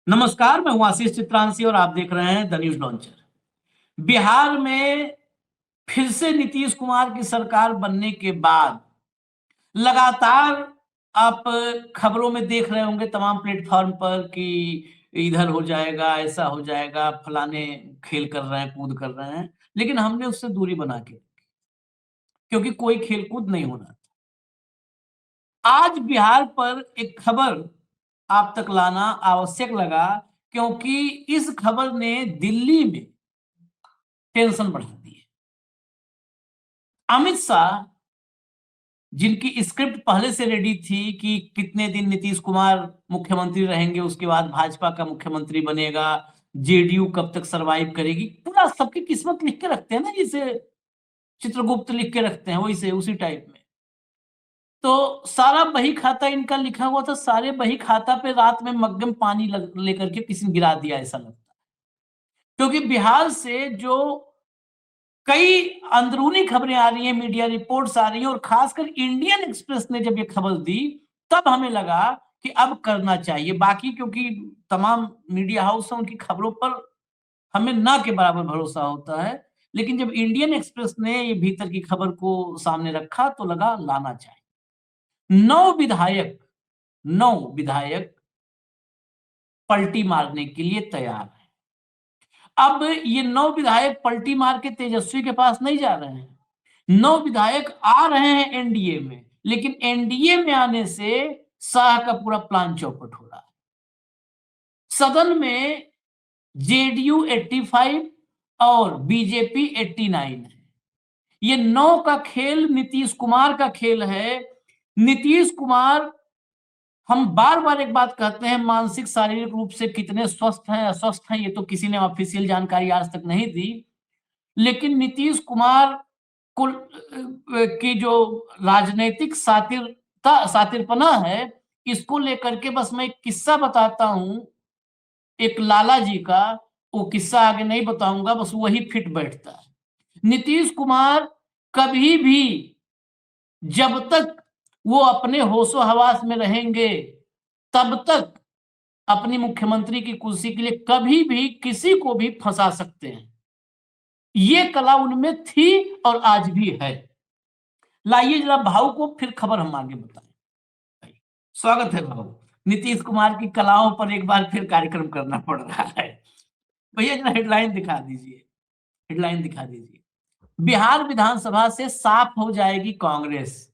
नमस्कार, मैं हूं आशीष चित्रांशी और आप देख रहे हैं द न्यूज लॉन्चर। बिहार में फिर से नीतीश कुमार की सरकार बनने के बाद लगातार आप खबरों में देख रहे होंगे तमाम प्लेटफॉर्म पर कि इधर हो जाएगा, ऐसा हो जाएगा, फलाने खेल कर रहे हैं, कूद कर रहे हैं। लेकिन हमने उससे दूरी बना के रखी, क्योंकि कोई खेल कूद नहीं होना। आज बिहार पर एक खबर आप तक लाना आवश्यक लगा, क्योंकि इस खबर ने दिल्ली में टेंशन बढ़ा दी है। अमित शाह, जिनकी स्क्रिप्ट पहले से रेडी थी कि कितने दिन नीतीश कुमार मुख्यमंत्री रहेंगे, उसके बाद भाजपा का मुख्यमंत्री बनेगा, जेडीयू कब तक सरवाइव करेगी, पूरा सबकी किस्मत लिख के रखते हैं ना, जिसे चित्रगुप्त लिख के रखते हैं, वैसे उसी टाइप में। तो सारा बही खाता इनका लिखा हुआ था, सारे बही खाता पे रात में मग्गम पानी लेकर के किसी ने गिरा दिया, ऐसा लगता है। क्योंकि बिहार से जो कई अंदरूनी खबरें आ रही हैं, मीडिया रिपोर्ट्स आ रही हैं, और खासकर इंडियन एक्सप्रेस ने जब ये खबर दी, तब हमें लगा कि अब करना चाहिए। बाकी क्योंकि तमाम मीडिया हाउस हैं, उनकी खबरों पर हमें ना के बराबर भरोसा होता है, लेकिन जब इंडियन एक्सप्रेस ने ये भीतर की खबर को सामने रखा तो लगा लाना चाहिए। 9 विधायक पलटी मारने के लिए तैयार हैं। अब ये 9 विधायक पलटी मार के तेजस्वी के पास नहीं जा रहे हैं। 9 विधायक आ रहे हैं एनडीए में, लेकिन एनडीए में आने से शाह का पूरा प्लान चौपट हो रहा है। सदन में जेडीयू 85 और बीजेपी 89 है। ये 9 का खेल नीतीश कुमार का खेल है। नीतीश कुमार, हम बार-बार एक बात कहते हैं, मानसिक शारीरिक रूप से कितने स्वस्थ हैं, अस्वस्थ हैं, ये तो किसी ने ऑफिशियल जानकारी आज तक नहीं दी। लेकिन नीतीश कुमार को की जो राजनीतिक शातिरपना है, इसको लेकर के बस मैं एक किस्सा बताता हूं, एक लाला जी का। वो किस्सा आगे नहीं बताऊंगा, बस वही फिट बैठता है। नीतीश कुमार कभी भी, जब तक वो अपने होशो हवास में रहेंगे, तब तक अपनी मुख्यमंत्री की कुर्सी के लिए कभी भी किसी को भी फंसा सकते हैं। ये कला उनमें थी और आज भी है। लाइए जरा भाव को, फिर खबर हम आगे बताएं। स्वागत है भाव। नीतीश कुमार की कलाओं पर एक बार फिर कार्यक्रम करना पड़ रहा है। भैया जरा हेडलाइन दिखा दीजिए, हेडलाइन दिखा दीजिए। बिहार विधानसभा से साफ हो जाएगी कांग्रेस।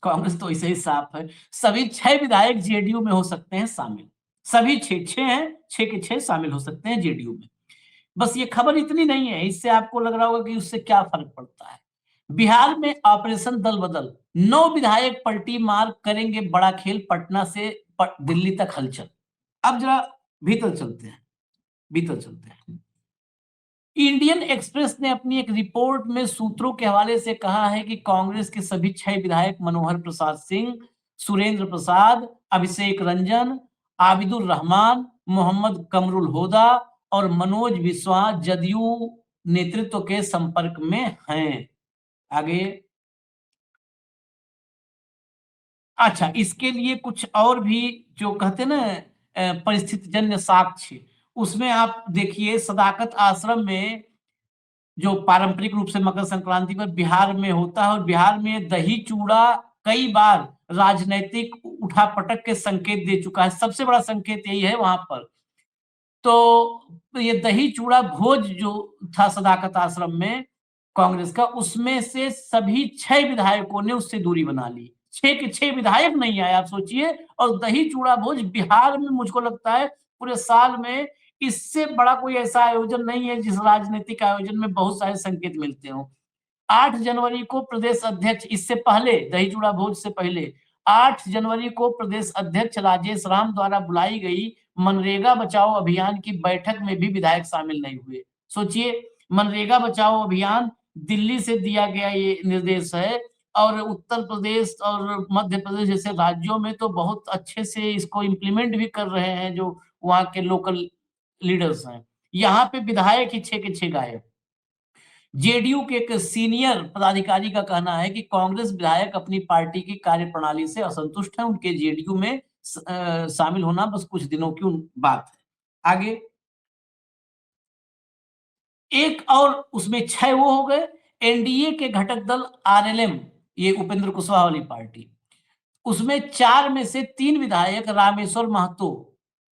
कांग्रेस तो ऐसे ही साफ है। सभी 6 विधायक जेडीयू में हो सकते हैं शामिल। सभी 6 हैं, 6 के 6 शामिल हो सकते हैं जेडीयू में। बस ये खबर इतनी नहीं है, इससे आपको लग रहा होगा कि उससे क्या फर्क पड़ता है। बिहार में ऑपरेशन दल बदल, 9 विधायक पलटी मार करेंगे बड़ा खेल, पटना से दिल्ली तक हलचल। अब जरा भीतर चलते हैं, भीतर चलते हैं। इंडियन एक्सप्रेस ने अपनी एक रिपोर्ट में सूत्रों के हवाले से कहा है कि कांग्रेस के सभी 6 विधायक मनोहर प्रसाद सिंह, सुरेंद्र प्रसाद, अभिषेक रंजन, आबिदुर रहमान, मोहम्मद कमरुल होदा और मनोज बिस्वा जदयू नेतृत्व के संपर्क में हैं। आगे, अच्छा, इसके लिए कुछ और भी जो कहते हैं ना, परिस्थितिजन्य साक्ष्य, उसमें आप देखिए सदाकत आश्रम में, जो पारंपरिक रूप से मकर संक्रांति पर बिहार में होता है, और बिहार में दही चूड़ा कई बार राजनैतिक उठापटक के संकेत दे चुका है। सबसे बड़ा संकेत यही है वहां पर। तो ये दही चूड़ा भोज जो था सदाकत आश्रम में कांग्रेस का, उसमें से सभी 6 विधायकों ने उससे दूरी बना ली। 6 के 6 विधायक नहीं आए, आप सोचिए। और दही चूड़ा भोज बिहार में, मुझको लगता है पूरे साल में इससे बड़ा कोई ऐसा आयोजन नहीं है जिस राजनीतिक आयोजन में बहुत सारे संकेत मिलते हो। 8 जनवरी को प्रदेश अध्यक्ष, इससे पहले दही चूड़ा भोज से पहले 8 जनवरी को प्रदेश अध्यक्ष राजेश राम द्वारा बुलाई गई मनरेगा बचाओ अभियान की बैठक में भी विधायक शामिल नहीं हुए। सोचिए, मनरेगा बचाओ अभियान दिल्ली से दिया गया ये निर्देश है, और उत्तर प्रदेश और मध्य प्रदेश जैसे राज्यों में तो बहुत अच्छे से इसको इम्प्लीमेंट भी कर रहे हैं जो वहाँ के लोकल लीडर्स हैं। यहाँ पे विधायक ही 6 के 6 गायब। जेडीयू के एक सीनियर पदाधिकारी का कहना है कि कांग्रेस विधायक अपनी पार्टी की कार्यप्रणाली से असंतुष्ट हैं, उनके जेडीयू में शामिल होना बस कुछ दिनों की बात है। आगे एक और उसमें 6 वो हो गए। एनडीए के घटक दल आरएलएम, ये उपेंद्र कुशवाहा वाली पार्टी, उसमें 4 में से 3 विधायक रामेश्वर महतो,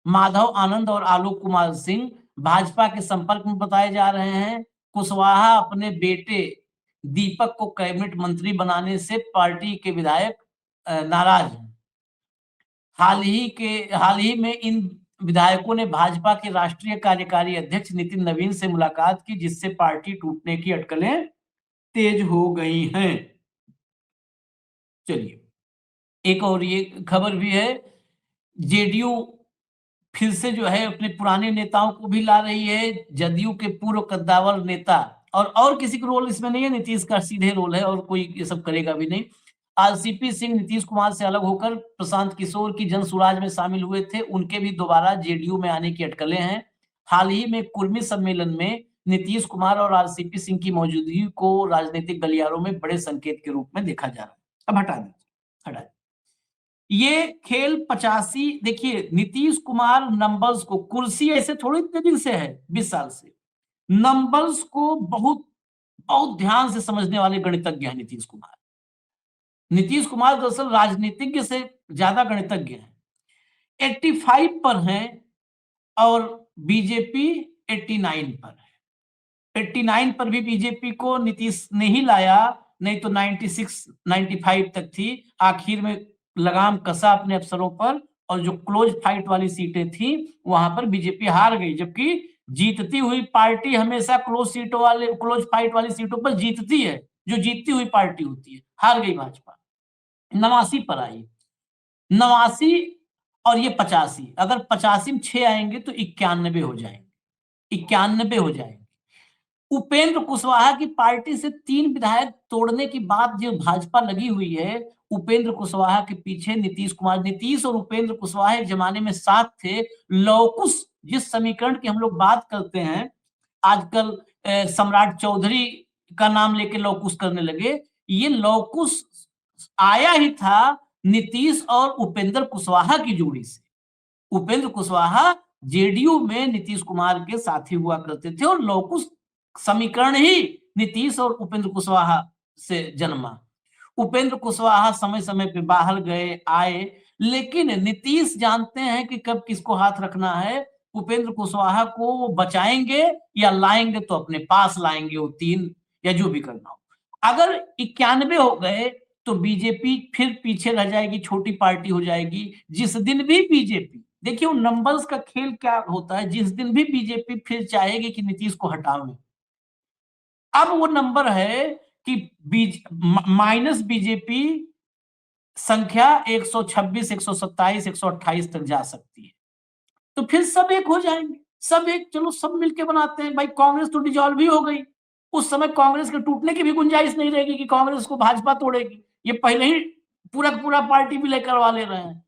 माधव आनंद और आलोक कुमार सिंह भाजपा के संपर्क में बताए जा रहे हैं। कुशवाहा अपने बेटे दीपक को कैबिनेट मंत्री बनाने से पार्टी के विधायक नाराज हैं। हाल ही में इन विधायकों ने भाजपा के राष्ट्रीय कार्यकारी अध्यक्ष नितिन नवीन से मुलाकात की, जिससे पार्टी टूटने की अटकलें तेज हो गई हैं। चलिए, एक और ये खबर भी है, जेडीयू फिर से जो है अपने पुराने नेताओं को भी ला रही है। जदयू के पूर्व कद्दावर नेता और किसी का रोल इसमें नहीं है, नीतीश का सीधे रोल है और कोई ये सब करेगा भी नहीं। आरसीपी सिंह नीतीश कुमार से अलग होकर प्रशांत किशोर की जन सुराज में शामिल हुए थे, उनके भी दोबारा जेडीयू में आने की अटकलें हैं। हाल ही में कुर्मी सम्मेलन में नीतीश कुमार और आरसीपी सिंह की मौजूदगी को राजनीतिक गलियारों में बड़े संकेत के रूप में देखा जा रहा है। अब हटा दीजिए, हटा ये खेल 85। देखिए, नीतीश कुमार नंबर्स को, कुर्सी ऐसे थोड़ी इतने दिन से है, 20 साल से, नंबर्स को बहुत बहुत ध्यान से समझने वाले गणितज्ञ हैं नीतीश कुमार। नीतीश कुमार दरअसल राजनीतिज्ञ से ज्यादा गणितज्ञ हैं। 85 पर हैं और बीजेपी 89 पर है। 89 पर भी बीजेपी को नीतीश ने ही लाया, नहीं तो 96 95 तक थी। आखिर में लगाम कसा अपने अफसरों पर और जो क्लोज फाइट वाली सीटें थी वहां पर बीजेपी हार गई, जबकि जीतती हुई पार्टी हमेशा क्लोज फाइट वाली सीटों पर जीतती है। जो जीतती हुई पार्टी होती है, हार गई भाजपा। 89 पर आई, 89 और ये 85। अगर 85 में 6 आएंगे तो 91 हो जाएंगे, 91 हो जाएंगे। उपेंद्र कुशवाहा की पार्टी से 3 विधायक तोड़ने की बात जो भाजपा लगी हुई है, उपेंद्र कुशवाहा के पीछे नीतीश कुमार, नीतीश और उपेंद्र कुशवाहा एक जमाने में साथ थे। लौकुश जिस समीकरण की हम लोग बात करते हैं आजकल, सम्राट चौधरी का नाम लेके लौकुश करने लगे, ये लौकुश आया ही था नीतीश और उपेंद्र कुशवाहा की जोड़ी से। उपेंद्र कुशवाहा जेडीयू में नीतीश कुमार के साथी हुआ करते थे और लौकुश समीकरण ही नीतीश और उपेंद्र कुशवाहा से जन्मा। उपेंद्र कुशवाहा समय समय पे बाहर गए आए, लेकिन नीतीश जानते हैं कि कब किसको हाथ रखना है। उपेंद्र कुशवाहा को वो बचाएंगे या लाएंगे तो अपने पास लाएंगे, वो 3 या जो भी करना हो। अगर 91 हो गए तो बीजेपी फिर पीछे रह जाएगी, छोटी पार्टी हो जाएगी। जिस दिन भी बीजेपी, देखिए वो नंबर्स का खेल क्या होता है, जिस दिन भी बीजेपी फिर चाहेगी कि नीतीश को हटाओ, अब वो नंबर है कि माइनस बीजेपी संख्या 126, 127, 128 तक जा सकती है। तो फिर सब एक हो जाएंगे, सब एक, चलो सब मिलके बनाते हैं। भाई कांग्रेस तो डिजॉल्व ही हो गई, उस समय कांग्रेस के टूटने की भी गुंजाइश नहीं रहेगी कि कांग्रेस को भाजपा तोड़ेगी। ये पहले ही पूरा पूरा पार्टी भी लेकर वाले रहे हैं।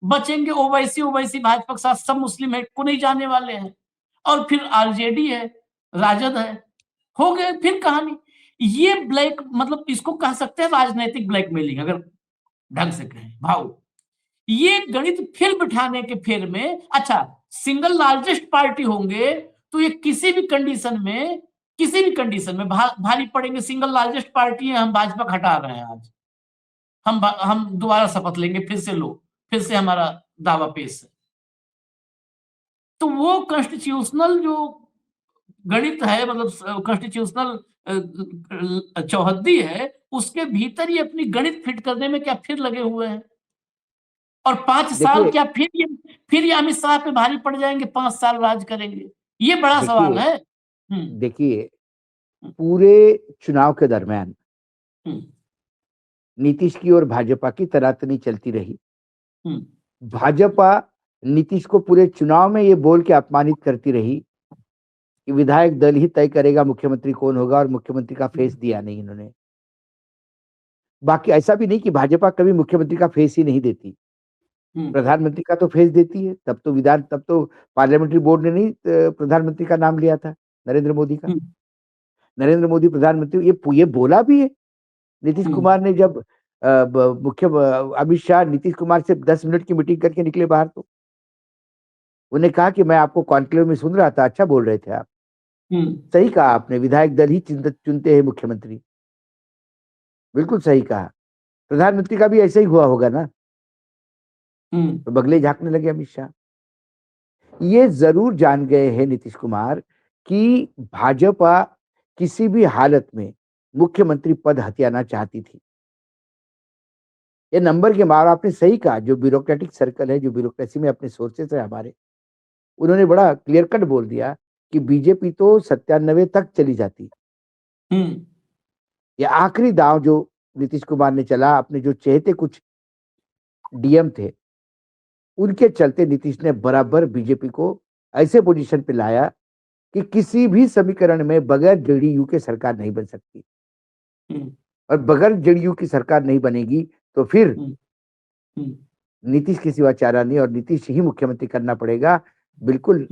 बचेंगे ओवैसी, ओवैसी भाजपा के साथ सब मुस्लिम है को नहीं जाने वाले हैं, और फिर आरजेडी है, राजद है, हो गए फिर कहानी। ये ब्लैक, मतलब इसको कह सकते हैं राजनीतिक ब्लैकमेलिंग, अगर ढंग से कहें भाव। ये गणित फिर बिठाने के फेर में, अच्छा सिंगल लार्जेस्ट पार्टी होंगे तो ये किसी भी कंडीशन में, किसी भी कंडीशन में भारी पड़ेंगे। सिंगल लार्जेस्ट पार्टी है, हम भाजपा हटा रहे हैं आज, हम दोबारा शपथ लेंगे, फिर से लो, फिर से हमारा दावा पेश है। तो वो कॉन्स्टिट्यूशनल जो गणित है, मतलब कॉन्स्टिट्यूशनल चौहद्दी है, उसके भीतर ये अपनी गणित फिट करने में क्या फिर लगे हुए हैं। और 5 साल क्या फिर ये अमित शाह पे भारी पड़ जाएंगे, 5 साल राज करेंगे, ये बड़ा सवाल है। देखिए, पूरे चुनाव के दरमियान नीतीश की और भाजपा की तनातनी चलती रही। भाजपा नीतीश को पूरे चुनाव में ये बोल के अपमानित करती रही कि विधायक दल ही तय करेगा मुख्यमंत्री कौन होगा, और मुख्यमंत्री का फेस दिया नहीं इन्होंने। बाकी ऐसा भी नहीं कि भाजपा कभी मुख्यमंत्री का फेस ही नहीं देती, प्रधानमंत्री का तो फेस देती है। तब तो पार्लियामेंट्री बोर्ड ने नहीं प्रधानमंत्री का नाम लिया था, नरेंद्र मोदी का। नरेंद्र मोदी प्रधानमंत्री, ये बोला भी है। नीतीश कुमार ने जब अमित शाह नीतीश कुमार से 10 मिनट की मीटिंग करके निकले बाहर, तो उन्हें कहा कि मैं आपको कॉन्क्लेव में सुन रहा था, अच्छा बोल रहे थे आप। सही कहा आपने, विधायक दल ही चुनते हैं मुख्यमंत्री, बिल्कुल सही कहा। प्रधानमंत्री का भी ऐसा ही हुआ होगा ना, तो बगले झांकने लगे अमित शाह। ये जरूर जान गए हैं नीतीश कुमार कि भाजपा किसी भी हालत में मुख्यमंत्री पद हथियाना चाहती थी। ये नंबर के मार, आपने सही कहा, जो ब्यूरोक्रेटिक सर्कल है, जो ब्यूरोक्रेसी में अपने सोर्सेस है हमारे, उन्होंने बड़ा क्लियर कट बोल दिया कि बीजेपी तो 97 तक चली जाती। ये आखिरी दांव जो नीतीश कुमार ने चला, अपने जो चहेते कुछ डीएम थे उनके चलते नीतीश ने बराबर बीजेपी को ऐसे पोजीशन पे लाया कि किसी भी समीकरण में बगैर जेडीयू के सरकार नहीं बन सकती, और बगैर जेडीयू की सरकार नहीं बनेगी तो फिर नीतीश के सिवा चारा नहीं, और नीतीश ही मुख्यमंत्री करना पड़ेगा। बिल्कुल,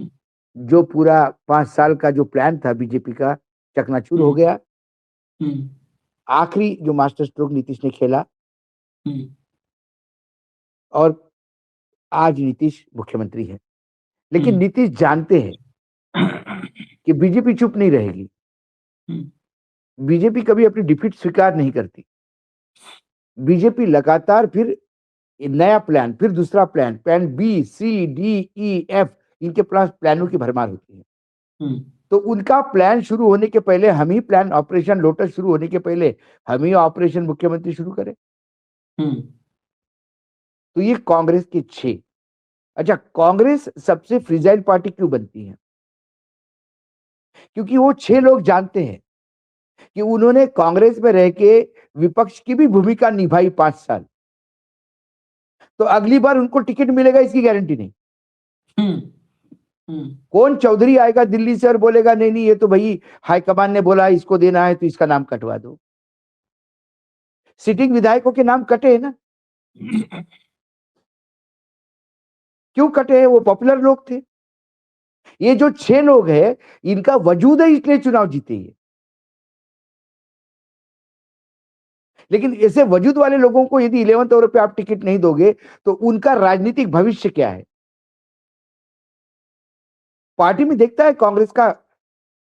जो पूरा 5 साल का जो प्लान था बीजेपी का, चकनाचूर हो गया। आखिरी जो मास्टर स्ट्रोक नीतीश ने खेला, और आज नीतीश मुख्यमंत्री है। लेकिन नीतीश जानते हैं कि बीजेपी चुप नहीं रहेगी, बीजेपी कभी अपनी डिफीट स्वीकार नहीं करती। बीजेपी लगातार फिर नया प्लान, फिर दूसरा प्लान, प्लान बी, सी, डी, ई, एफ, इनके पास प्लानों की भरमार होती है। तो उनका प्लान शुरू होने के पहले हम ही प्लान, ऑपरेशन लोटस शुरू होने के पहले हम ही ऑपरेशन मुख्यमंत्री शुरू करें। तो ये कांग्रेस के 6। अच्छा, कांग्रेस सबसे फ्रिजाइल पार्टी क्यों बनती है? क्योंकि वो 6 लोग जानते हैं कि उन्होंने कांग्रेस में रह के विपक्ष की भी भूमिका निभाई 5 साल, तो अगली बार उनको टिकट मिलेगा इसकी गारंटी नहीं। कौन चौधरी आएगा दिल्ली से और बोलेगा नहीं नहीं, ये तो भाई हाईकमान ने बोला इसको देना है तो इसका नाम कटवा दो। सिटिंग विधायकों के नाम कटे हैं ना। क्यों कटे हैं? वो पॉपुलर लोग थे। ये जो 6 लोग हैं, इनका वजूद है इसलिए चुनाव जीते ये। लेकिन ऐसे वजूद वाले लोगों को यदि 11th आवर पे आप टिकट नहीं दोगे तो उनका राजनीतिक भविष्य क्या है? पार्टी में देखता है, कांग्रेस का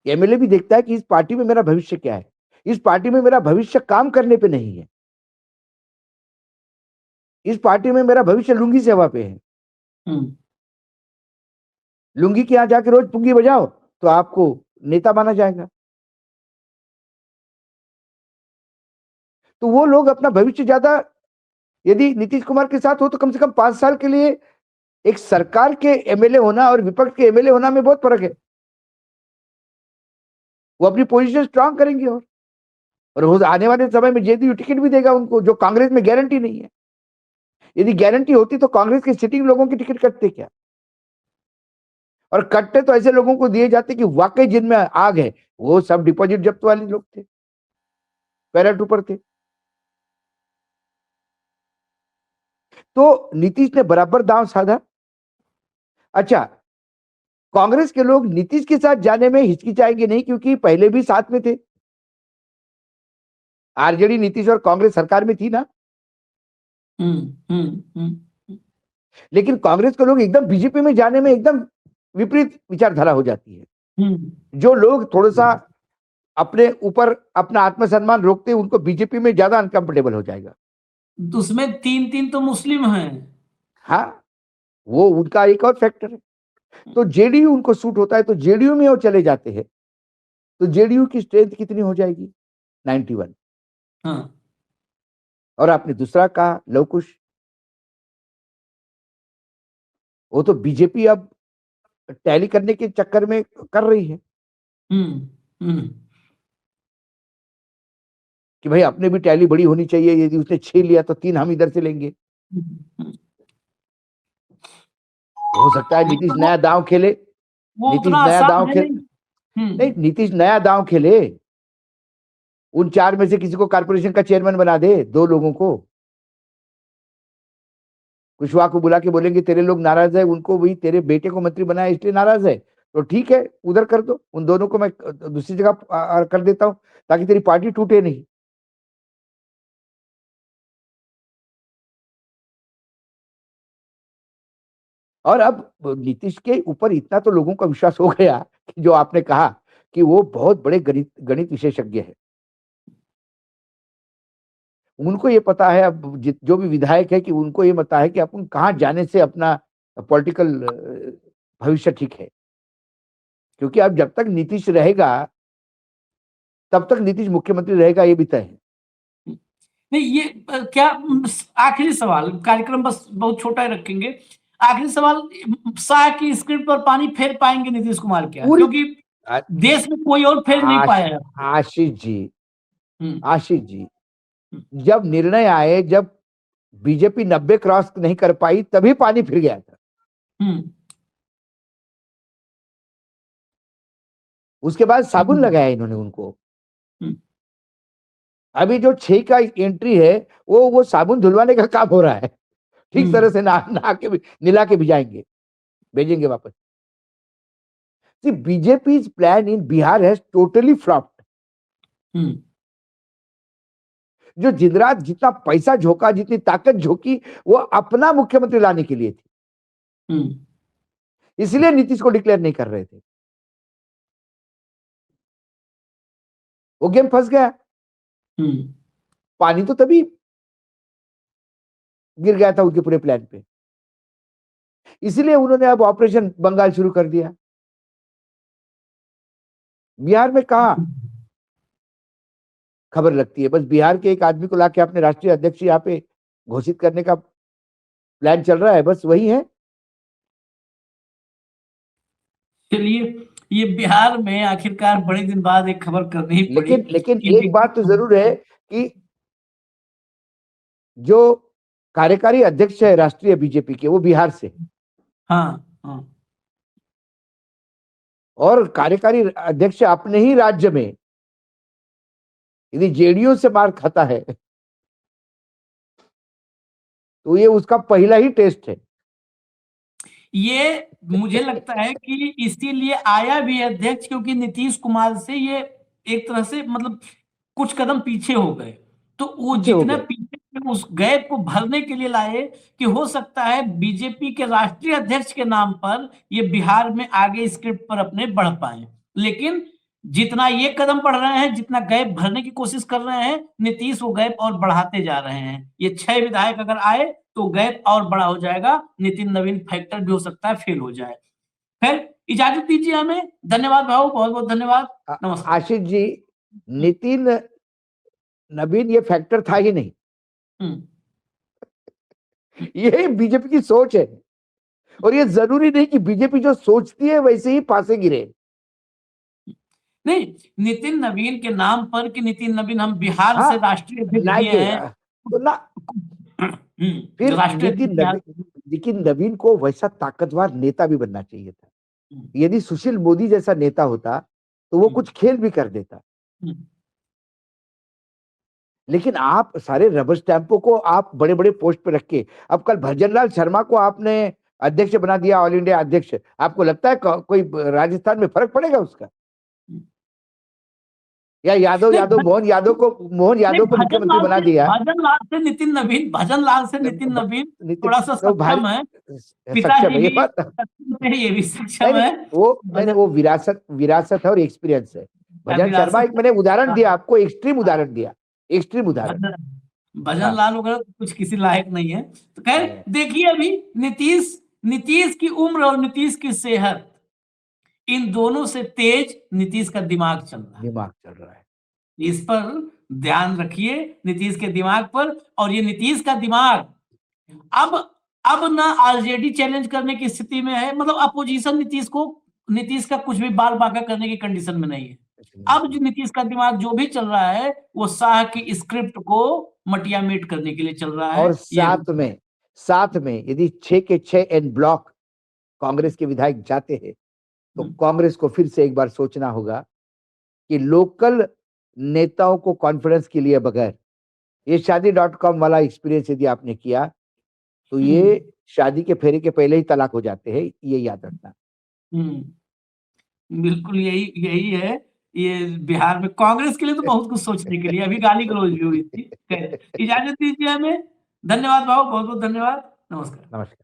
एमएलए भी देखता है कि इस पार्टी में मेरा भविष्य क्या है। इस पार्टी में मेरा भविष्य काम करने पे नहीं है, इस पार्टी में मेरा भविष्य लुंगी सेवा पे है। लुंगी के यहां जाके रोज पुंगी बजाओ तो आपको नेता माना जाएगा। तो वो लोग अपना भविष्य ज्यादा, यदि नीतीश कुमार के साथ हो तो कम से कम 5 साल के लिए एक सरकार के एमएलए होना और विपक्ष के एमएलए होना में बहुत फर्क है। वो अपनी पोजीशन स्ट्रांग करेंगे, और आने वाले समय में जेडीयू टिकट भी देगा उनको, जो कांग्रेस में गारंटी नहीं है। यदि गारंटी होती तो कांग्रेस के सिटिंग लोगों की टिकट कटते क्या? और कटते तो ऐसे लोगों को दिए जाते कि वाकई जिनमें आग है। वो सब डिपॉजिट जब्त वाले लोग थे, पैराट्रूपर थे। तो नीतीश ने बराबर दांव साधा। अच्छा, कांग्रेस के लोग नीतीश के साथ जाने में हिचकिचाएंगे नहीं, क्योंकि पहले भी साथ में थे। आरजेडी नीतीश और कांग्रेस सरकार में थी ना। लेकिन कांग्रेस के लोग एकदम बीजेपी में जाने में एकदम विपरीत विचारधारा हो जाती है। जो लोग थोड़ा सा अपने ऊपर अपना आत्मसम्मान रोकते हैं, उनको बीजेपी में ज्यादा अनकंफर्टेबल हो जाएगा। तो उसमें 3 तो मुस्लिम हैं। हाँ, वो उनका एक और फैक्टर है। तो जेडीयू उनको सूट होता है, तो जेडीयू में वो चले जाते हैं। तो जेडीयू की स्ट्रेंथ कितनी हो जाएगी? 91। हाँ। और आपने दूसरा कहा लवकुश, वो तो बीजेपी अब टैली करने के चक्कर में कर रही है कि भाई अपने भी टैली बड़ी होनी चाहिए, यदि उसने 6 लिया तो 3 हम इधर से लेंगे। हो सकता है नीतीश नया दांव खेले, वो नीतीश उतना नया दांव आसान है खेले, नहीं नीतीश नया दांव खेले, उन 4 में से किसी को कारपोरेशन का चेयरमैन बना दे, 2 लोगों को। कुशवाहा को बुला के बोलेंगे तेरे लोग नाराज है, उनको भी तेरे बेटे को मंत्री बनाया इसलिए नाराज है, तो ठीक है उधर कर दो, उन दोनों को मैं दूसरी जगह कर देता हूं ताकि तेरी पार्टी टूटे नहीं। और अब नीतीश के ऊपर इतना तो लोगों का विश्वास हो गया कि जो आपने कहा कि वो बहुत बड़े गणित विशेषज्ञ है। उनको ये पता है, अब जो भी विधायक है, कि उनको ये पता है कि अपन कहाँ जाने से अपना पॉलिटिकल भविष्य ठीक है। क्योंकि अब जब तक नीतीश रहेगा तब तक नीतीश मुख्यमंत्री रहेगा, ये भी तय है। नहीं, ये क्या आखिरी सवाल, कार्यक्रम बस बहुत छोटा ही रखेंगे। आखिरी सवाल, शाह की स्क्रिप्ट पर पानी फेर पाएंगे नीतीश कुमार क्या? क्योंकि देश में कोई और फेर नहीं पाया। आशीष जी, जब निर्णय आए, जब बीजेपी 90 क्रॉस नहीं कर पाई, तभी पानी फिर गया था। उसके बाद साबुन लगाया इन्होंने उनको। अभी जो 6 का एंट्री है, वो साबुन धुलवाने का काम हो रहा है। ठीक तरह से नहा के निला के भिजाएंगे, भेजेंगे वापस। See, BJP's plan in Bihar has totally flopped. जो जिंदरात जितना पैसा झोंका, जितनी ताकत झोंकी, वो अपना मुख्यमंत्री लाने के लिए थी। इसलिए नीतीश को डिक्लेयर नहीं कर रहे थे। वो गेम फंस गया। पानी तो तभी गिर गया था उनके पूरे प्लान पे। इसलिए उन्होंने अब ऑपरेशन बंगाल शुरू कर दिया। बिहार में कहा खबर लगती है, बस बिहार के एक आदमी को लाके अपने राष्ट्रीय अध्यक्ष यहाँ पे घोषित करने का प्लान चल रहा है, बस वही है। चलिए, ये बिहार में आखिरकार बड़े दिन बाद एक खबर करनी ही पड़ी। लेकिन एक बात तो जरूर है कि जो कार्यकारी अध्यक्ष है राष्ट्रीय बीजेपी के, वो बिहार से। हाँ। और कार्यकारी अध्यक्ष अपने ही राज्य में यदि जेडीयू से मार खाता है, तो ये उसका पहला ही टेस्ट है। ये मुझे लगता है कि इसीलिए आया भी अध्यक्ष, क्योंकि नीतीश कुमार से ये एक तरह से मतलब कुछ कदम पीछे हो गए, तो वो जितना पीछे उस गैप को भरने के लिए लाए कि हो सकता है बीजेपी के राष्ट्रीय अध्यक्ष के नाम पर ये बिहार में आगे स्क्रिप्ट पर अपने बढ़ पाए। लेकिन जितना ये कदम बढ़ रहे हैं, जितना गैप भरने की कोशिश कर रहे हैं नीतीश, वो गैप और बढ़ाते जा रहे हैं। ये 6 विधायक अगर आए तो गैप और बड़ा हो जाएगा, नितिन नवीन फैक्टर भी हो सकता है फेल हो जाए। फिर इजाजत दीजिए हमें। धन्यवाद भाऊ, बहुत बहुत धन्यवाद। नमस्कार आशीष जी। नितिन नवीन ये फैक्टर था ही नहीं। ये बीजेपी की सोच है, और ये जरूरी नहीं कि बीजेपी जो सोचती है वैसे ही पासे गिरे। नहीं, नितिन नवीन के नाम पर कि नितिन नवीन हम बिहार से राष्ट्रीय अध्यक्ष दिए हैं, तो ना फिर लेकिन नवीन को वैसा ताकतवर नेता भी बनना चाहिए था। यदि सुशील मोदी जैसा नेता होता तो वो कुछ खेल भी कर देता। लेकिन आप सारे रबर स्टैंपों को आप बड़े बड़े पोस्ट पे रख के, अब कल भजनलाल शर्मा को आपने अध्यक्ष बना दिया, ऑल इंडिया अध्यक्ष। आपको लगता है कोई राजस्थान में फर्क पड़ेगा उसका? या मोहन यादव को मुख्यमंत्री बना दिया। भजनलाल से नितिन नवीन थोड़ा सा सक्षम है, पिताजी भी ये भी सक्षम है। वो विरासत है और एक्सपीरियंस है। भजन शर्मा एक मैंने उदाहरण दिया आपको, एक्सट्रीम उदाहरण दिया, एक्सट्रीम उदाहरण। भजनलाल वगैरह कुछ किसी लायक नहीं है। तो खैर देखिए, अभी नीतीश की उम्र और नीतीश की सेहत, इन दोनों से तेज नीतीश का दिमाग चल रहा है। इस पर ध्यान रखिए, नीतीश के दिमाग पर। और ये नीतीश का दिमाग अब ना आरजेडी चैलेंज करने की स्थिति में है, मतलब अपोजिशन नीतीश का कुछ भी बाल बांका करने की कंडीशन में नहीं है। अब जो नीतीश का दिमाग जो भी चल रहा है, वो शाह की स्क्रिप्ट को मटिया मेट करने के लिए चल रहा है। और साथ में यदि 6 के 6 एन ब्लॉक कांग्रेस के विधायक जाते हैं, तो कांग्रेस को फिर से एक बार सोचना होगा कि लोकल नेताओं को कॉन्फ्रेंस के लिए बगैर, ये शादी.com वाला एक्सपीरियंस यदि आपने किया तो ये शादी के फेरे के पहले ही तलाक हो जाते हैं, ये याद रखना। बिल्कुल यही है। ये बिहार में कांग्रेस के लिए तो बहुत कुछ सोचने के लिए, अभी गाली गलौज भी हुई थी। इजाजत दीजिए हमें। धन्यवाद भाव, बहुत बहुत धन्यवाद। नमस्कार।